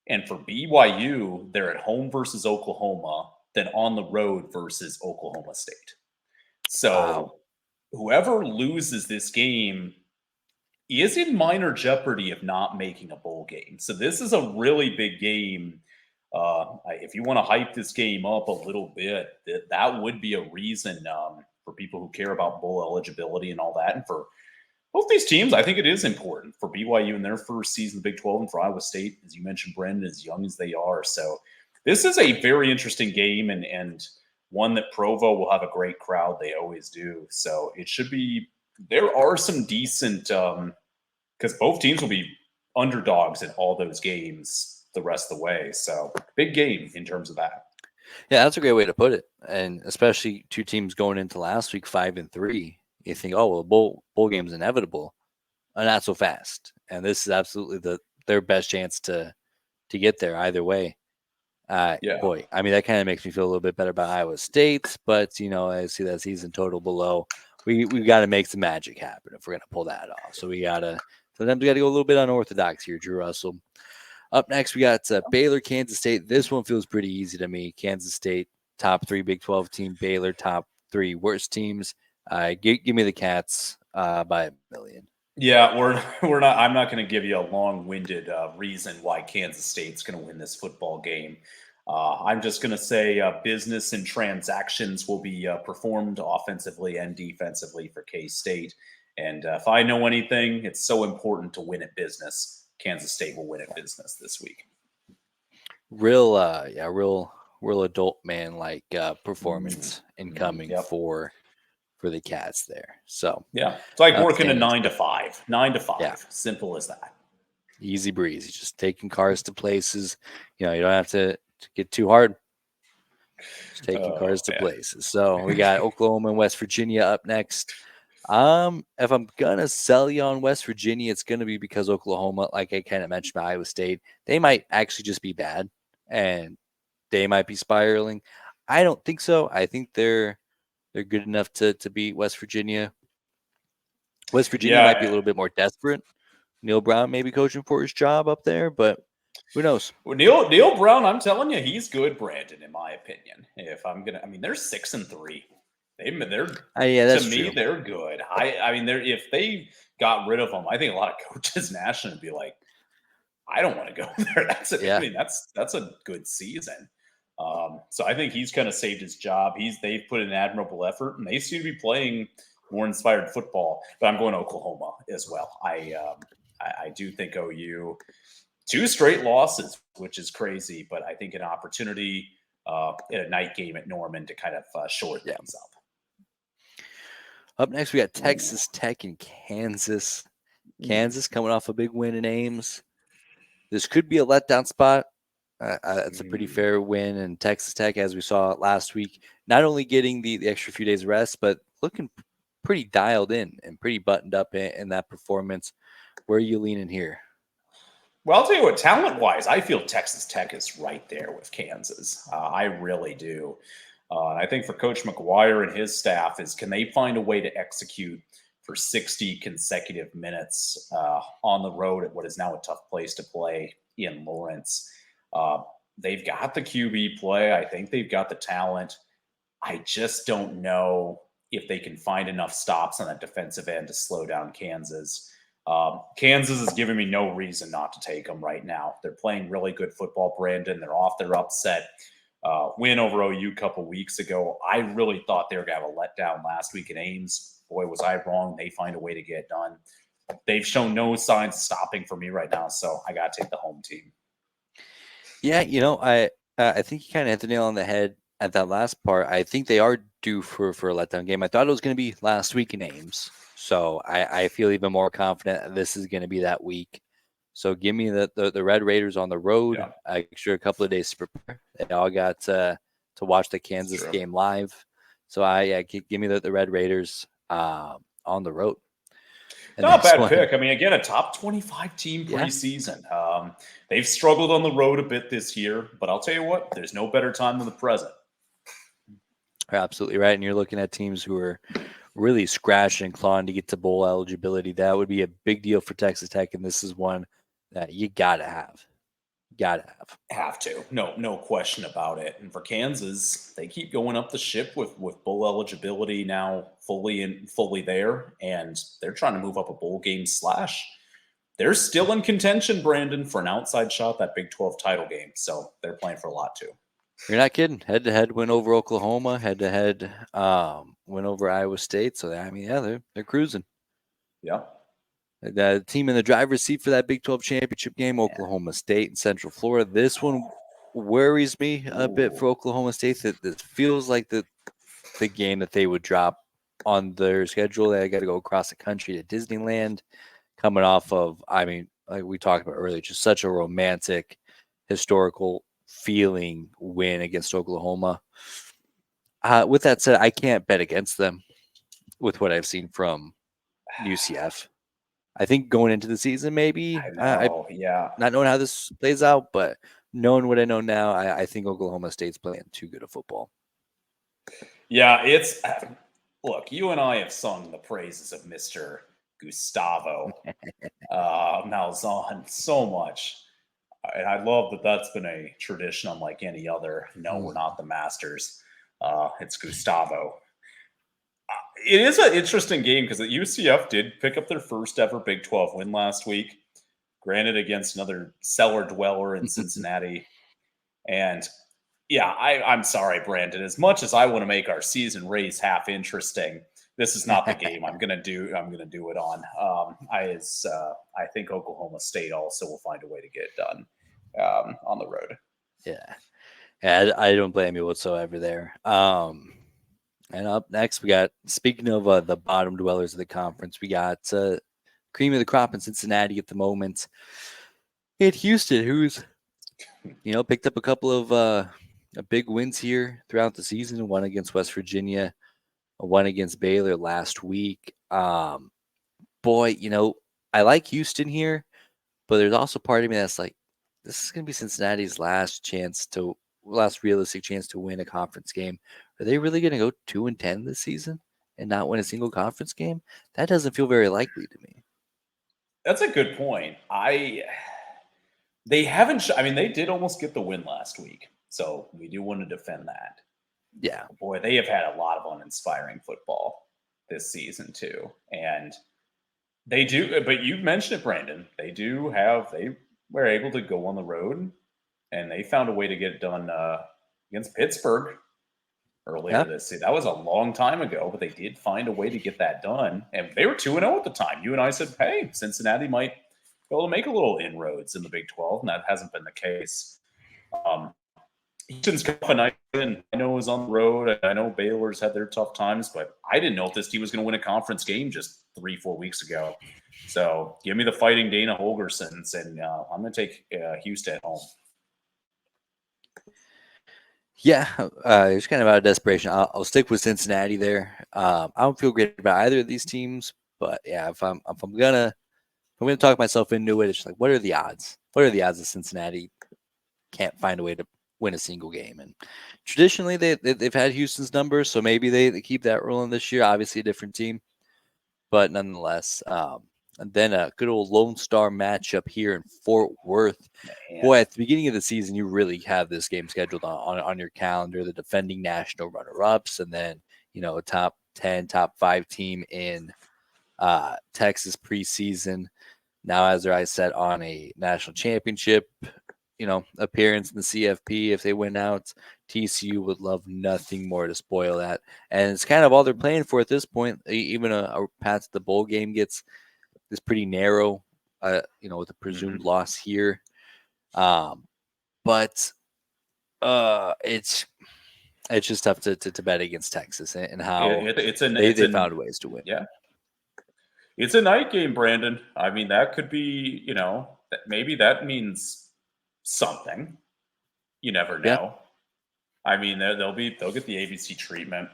And for BYU, they're at home versus Oklahoma, then on the road versus Oklahoma State. So whoever loses this game is in minor jeopardy of not making a bowl game. So this is a really big game. If you want to hype this game up a little bit, that would be a reason for people who care about bowl eligibility and all that. And for both these teams, I think it is important for BYU in their first season of the Big 12 and for Iowa State, as you mentioned, Brendan, as young as they are. So this is a very interesting game and one that Provo will have a great crowd. They always do. So it should be – there are some decent because both teams will be underdogs in all those games the rest of the way. So big game in terms of that. Yeah, that's a great way to put it. And especially two teams going into last week 5-3. You think, oh well, bowl game's inevitable, not so fast. And this is absolutely their best chance to get there either way. Yeah. Boy, I mean that kind of makes me feel a little bit better about Iowa State, but I see that season total below. We got to make some magic happen if we're gonna pull that off. So sometimes we got to go a little bit unorthodox here, Drew Russell. Up next, we got Baylor, Kansas State. This one feels pretty easy to me. Kansas State, top 3 Big 12 team. Baylor, top 3 worst teams. Give me the Cats by 1,000,000. Yeah, we're not. I'm not going to give you a long-winded reason why Kansas State's going to win this football game. I'm just going to say business and transactions will be performed offensively and defensively for K-State. And if I know anything, it's so important to win at business. Kansas State will win at business this week. Real adult man like performance incoming for the Cats there. So yeah, it's like working a 9 to 5. 9 to 5. Yeah. Simple as that. Easy breezy. Just taking cars to places. You don't have to get too hard. Just taking cars to places. So we got Oklahoma and West Virginia up next. If I'm gonna sell you on West Virginia, it's gonna be because Oklahoma, like I kind of mentioned by Iowa State, they might actually just be bad and they might be spiraling. I don't think so. I think they're good enough to beat West Virginia. West Virginia might be a little bit more desperate. Neil Brown maybe coaching for his job up there, but who knows? Well, Neil Brown, I'm telling you, he's good, Brandon, in my opinion. If I'm gonna, I mean, they're 6-3. They're that's to me, true. they're good. I mean, if they got rid of them, I think a lot of coaches nationally would be like, I don't want to go there. I mean, that's a good season. So I think he's kind of saved his job. They've put in an admirable effort, and they seem to be playing more inspired football. But I'm going to Oklahoma as well. I do think OU 2 straight losses, which is crazy, but I think an opportunity in a night game at Norman to kind of shore things up. Up next, we got Texas Tech and Kansas. Kansas coming off a big win in Ames. This could be a letdown spot. It's a pretty fair win. And Texas Tech, as we saw last week, not only getting the extra few days rest, but looking pretty dialed in and pretty buttoned up in that performance. Where are you leaning here? Well, I'll tell you what, talent-wise, I feel Texas Tech is right there with Kansas. I really do. And I think for Coach McGuire and his staff can they find a way to execute for 60 consecutive minutes on the road at what is now a tough place to play in Lawrence. They've got the QB play. I think they've got the talent. I just don't know if they can find enough stops on that defensive end to slow down Kansas. Kansas is giving me no reason not to take them right now. They're playing really good football, Brandon. They're off their upset win over OU a couple weeks ago. I really thought they were going to have a letdown last week in Ames. Boy, was I wrong. They find a way to get it done. They've shown no signs of stopping for me right now, so I got to take the home team. Yeah, I think you kind of hit the nail on the head at that last part. I think they are due for a letdown game. I thought it was going to be last week in Ames, so I feel even more confident that this is going to be that week. So give me the Red Raiders on the road. Yeah. Extra a couple of days to prepare. They all got to watch the Kansas game live. So give me the Red Raiders on the road. And not a bad pick. I mean, again, a top 25 team preseason. Yeah. They've struggled on the road a bit this year, but I'll tell you what, there's no better time than the present. You're absolutely right. And you're looking at teams who are really scratching and clawing to get to bowl eligibility. That would be a big deal for Texas Tech, and this is one that you gotta have. Have to. No question about it. And for Kansas, they keep going up the ship with bowl eligibility now fully there, and they're trying to move up a bowl game / they're still in contention, Brandon, for an outside shot that Big 12 title game. So they're playing for a lot too. You're not kidding. Head-to-head win over Oklahoma. Head-to-head win over Iowa State. So I mean, they're cruising. Yeah. The team in the driver's seat for that Big 12 championship game, Yeah. Oklahoma State and Central Florida. This one worries me a bit for Oklahoma State. That this feels like the game that they would drop on their schedule. They got to go across the country to Disneyland, coming off of, I mean, like we talked about earlier, just such a romantic, historical feeling win against Oklahoma. With that said, I can't bet against them with what I've seen from UCF. I think going into the season, maybe I I know. Yeah. not knowing how this plays out, but knowing what I know now, I think Oklahoma State's playing too good a football. Yeah. It's look. You and I have sung the praises of Mister Gustavo Malzahn so much. And I love that that's been a tradition unlike any other. No, we're not the Masters. It's Gustavo. It is an interesting game because the UCF did pick up their first ever Big 12 win last week, granted against another cellar dweller in Cincinnati. And yeah, I'm sorry, Brandon. As much as I want to make our season race half interesting, this is not the game I'm gonna do it on. I think Oklahoma State also will find a way to get it done on the road. Yeah. I don't blame you whatsoever there. And up next, we got, speaking of the bottom dwellers of the conference, we got cream of the crop in Cincinnati at the moment. Hit Houston, who's picked up a couple of big wins here throughout the season. One against West Virginia, one against Baylor last week. Boy, I like Houston here, but there's also part of me that's like, this is going to be Cincinnati's last realistic chance to win a conference game. Are they really going to go 2-10 this season and not win a single conference game? That doesn't feel very likely to me. That's a good point. They haven't. I mean, they did almost get the win last week, so we do want to defend that. Yeah. Boy, they have had a lot of uninspiring football this season too, and they do. But you mentioned it, Brandon. They were able to go on the road, and they found a way to get it done against Pittsburgh earlier this season. That was a long time ago, but they did find a way to get that done, and they were 2-0 at the time. You and I said, "Hey, Cincinnati might be able to make a little inroads in the Big 12," and that hasn't been the case. Houston's tough, and I know it was on the road. I know Baylor's had their tough times, but I didn't know if this team was going to win a conference game just 3-4 weeks ago. So give me the fighting Dana Holgersons, and I'm going to take Houston at home. Yeah, it's kind of out of desperation. I'll stick with Cincinnati there. I don't feel great about either of these teams, but yeah, if I'm gonna talk myself into it, it's just like, what are the odds? What are the odds that Cincinnati can't find a way to win a single game? And traditionally, they've had Houston's numbers, so maybe they keep that rolling this year. Obviously, a different team, but nonetheless. And then a good old Lone Star matchup here in Fort Worth. Man. Boy, at the beginning of the season, you really have this game scheduled on your calendar. The defending national runner-ups, and then a top 10, top 5 team in Texas preseason. Now, as their eyes set on a national championship, appearance in the CFP. If they win out, TCU would love nothing more to spoil that, and it's kind of all they're playing for at this point. Even a path to the bowl game gets is pretty narrow, with a presumed loss here. But it's just tough to bet against Texas and how they found ways to win. Yeah. It's a night game, Brandon. I mean, that could be, maybe that means something. You never know. Yeah. I mean, they'll get the ABC treatment.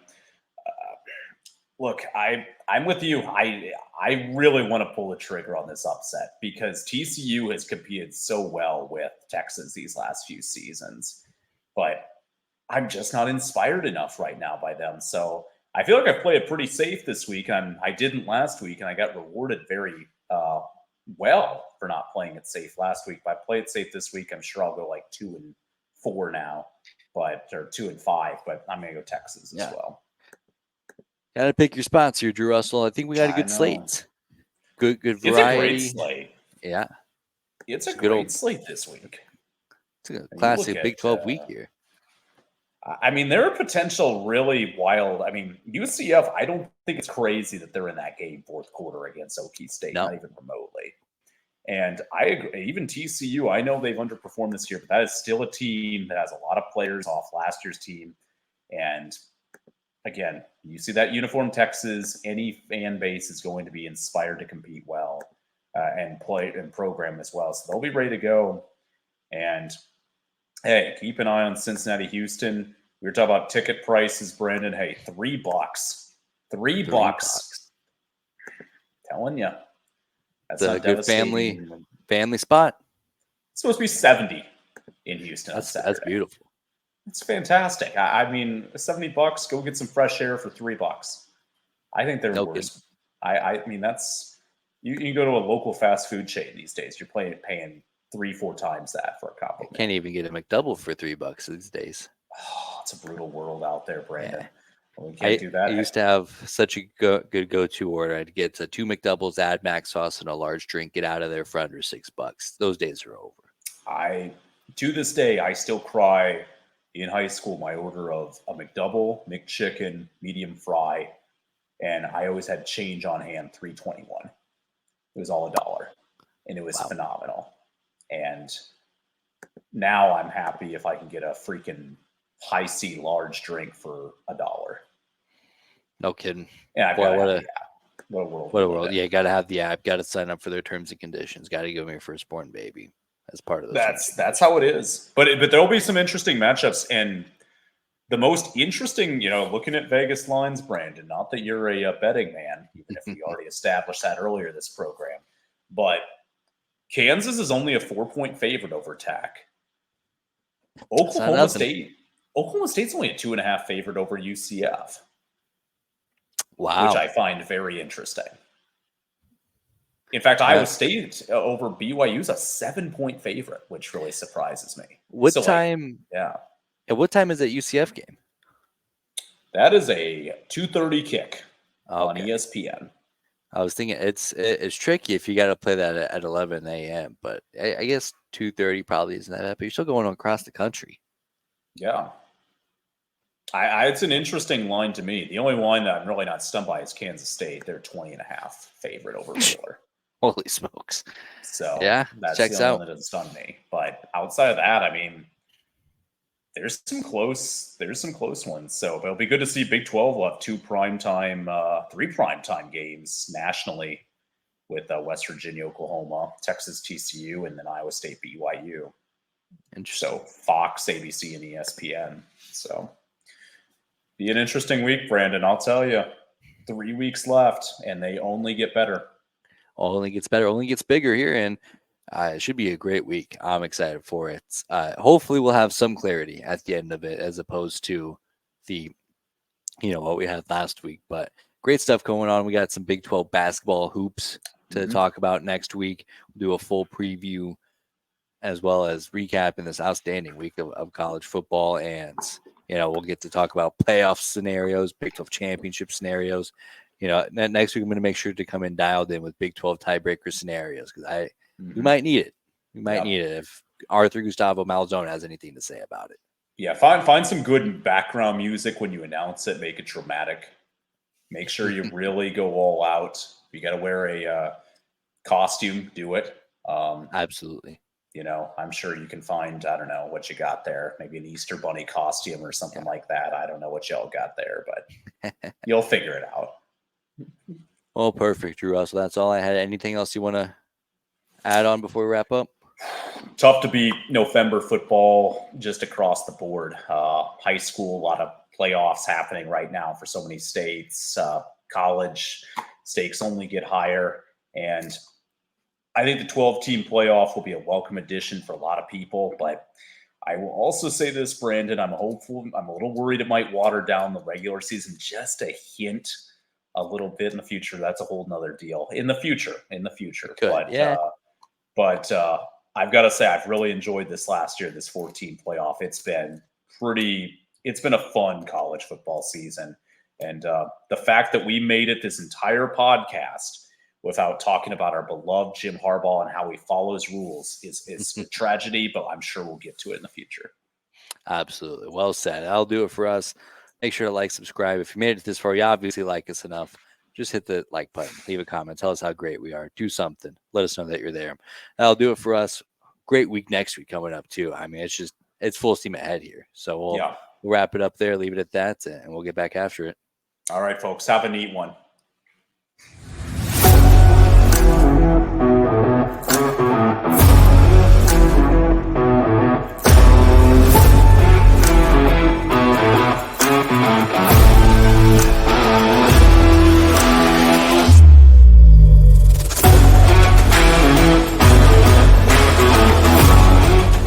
Look, I'm with you. I really want to pull the trigger on this upset because TCU has competed so well with Texas these last few seasons, but I'm just not inspired enough right now by them. So I feel like I've played it pretty safe this week. I didn't last week, and I got rewarded very well for not playing it safe last week. If I play it safe this week, I'm sure I'll go like 2-4 now, or 2-5. But I'm gonna go Texas as well. Got to pick your spots here, Drew Russell. I think we got a good slate. Good variety. It's a great slate. Yeah. It's a great slate this week. It's a classic Big 12 week here. I mean, they're a potential really wild. I mean, UCF, I don't think it's crazy that they're in that game fourth quarter against Okie State, No, not even remotely. And I agree. Even TCU, I know they've underperformed this year, but that is still a team that has a lot of players off last year's team. And again, you see that uniform Texas, any fan base is going to be inspired to compete well and play and program as well. So they'll be ready to go. And hey, keep an eye on Cincinnati, Houston. We were talking about ticket prices, Brandon. Hey, $3. $3. $3. Telling you. That's It's a not good devastating. family spot. It's supposed to be 70 in Houston on Saturday. That's beautiful. It's fantastic. I mean, $70, go get some fresh air for $3. I think they're worse. I mean, that's you can go to a local fast food chain these days. You're paying 3-4 times that for a compliment. Can't even get a McDouble for $3 these days. Oh, it's a brutal world out there, Brandon. Yeah. We can't do that. I used to have such a good go-to order. I'd get 2 McDoubles, add mac sauce, and a large drink. Get out of there for under $6. Those days are over. To this day, I still cry in high school my order of a McDouble, McChicken, medium fry, and I always had change on hand, $3.21. It was all $1, and it was phenomenal. And now I'm happy if I can get a freaking high C large drink for $1. No kidding. Yeah, Boy, what a world! What a world! Yeah, got to have the app. Got to sign up for their terms and conditions. Got to give me your firstborn baby as part of those. That's how it is. But there'll be some interesting matchups, and the most interesting, looking at Vegas lines, Brandon. Not that you're a betting man, even if we already established that earlier this program, but Kansas is only a 4-point favorite over TAC. Oklahoma State's only a 2.5 favorite over UCF. Wow. Which I find very interesting. In fact, Iowa State over BYU is a 7-point favorite, which really surprises me. What time? At what time is that UCF game? That is a 2:30 kick on ESPN. I was thinking it's tricky if you got to play that at 11 a.m., but I guess 2:30 probably isn't that bad, but you're still going across the country. Yeah. It's an interesting line to me. The only one that I'm really not stunned by is Kansas State. They're 20.5 favorite over Baylor. Holy smokes. So yeah, that's checks the only out. one that doesn't stun me. But outside of that, I mean, there's some close ones. So it'll be good to see Big 12 will have 3 primetime games nationally with West Virginia, Oklahoma, Texas, TCU, and then Iowa State, BYU. Interesting. So Fox, ABC, and ESPN. So be an interesting week, Brandon. I'll tell you. 3 weeks left, and they only get better. Only gets better, only gets bigger here, and it should be a great week. I'm excited for it. Hopefully, we'll have some clarity at the end of it, as opposed to the, what we had last week. But great stuff going on. We got some Big 12 basketball hoops to talk about next week. We'll do a full preview as well as recapping this outstanding week of college football, and we'll get to talk about playoff scenarios, Big 12 championship scenarios. Next week I'm going to make sure to come in dialed in with Big 12 tiebreaker scenarios, because we might need it. We might need it if Arthur Gustavo Malzone has anything to say about it. Yeah, find some good background music when you announce it. Make it dramatic. Make sure you really go all out. You got to wear a costume. Do it. Absolutely. I'm sure you can find, I don't know what you got there, maybe an Easter Bunny costume or something like that. I don't know what y'all got there, but you'll figure it out. Well, perfect, Drew Russell. That's all I had. Anything else you want to add on before we wrap up? Tough to beat November football just across the board. High school, a lot of playoffs happening right now for so many states. College stakes only get higher. And I think the 12-team playoff will be a welcome addition for a lot of people. But I will also say this, Brandon, I'm hopeful. I'm a little worried it might water down the regular season just a hint, a little bit in the future. That's a whole nother deal in the future. But I've got to say, I've really enjoyed this last year, this 14 playoff. It's been a fun college football season. And the fact that we made it this entire podcast without talking about our beloved Jim Harbaugh and how he follows rules is a tragedy, but I'm sure we'll get to it in the future. Absolutely. Well said. That'll do it for us. Make sure to like, subscribe. If you made it this far, you obviously like us enough. Just hit the like button, leave a comment, tell us how great we are, do something, let us know that you're there. That'll do it for us. Great week next week coming up too. I mean, it's full steam ahead here. So we'll Yeah. wrap it up there, leave it at that, and we'll get back after it. All right, folks. Have a neat one.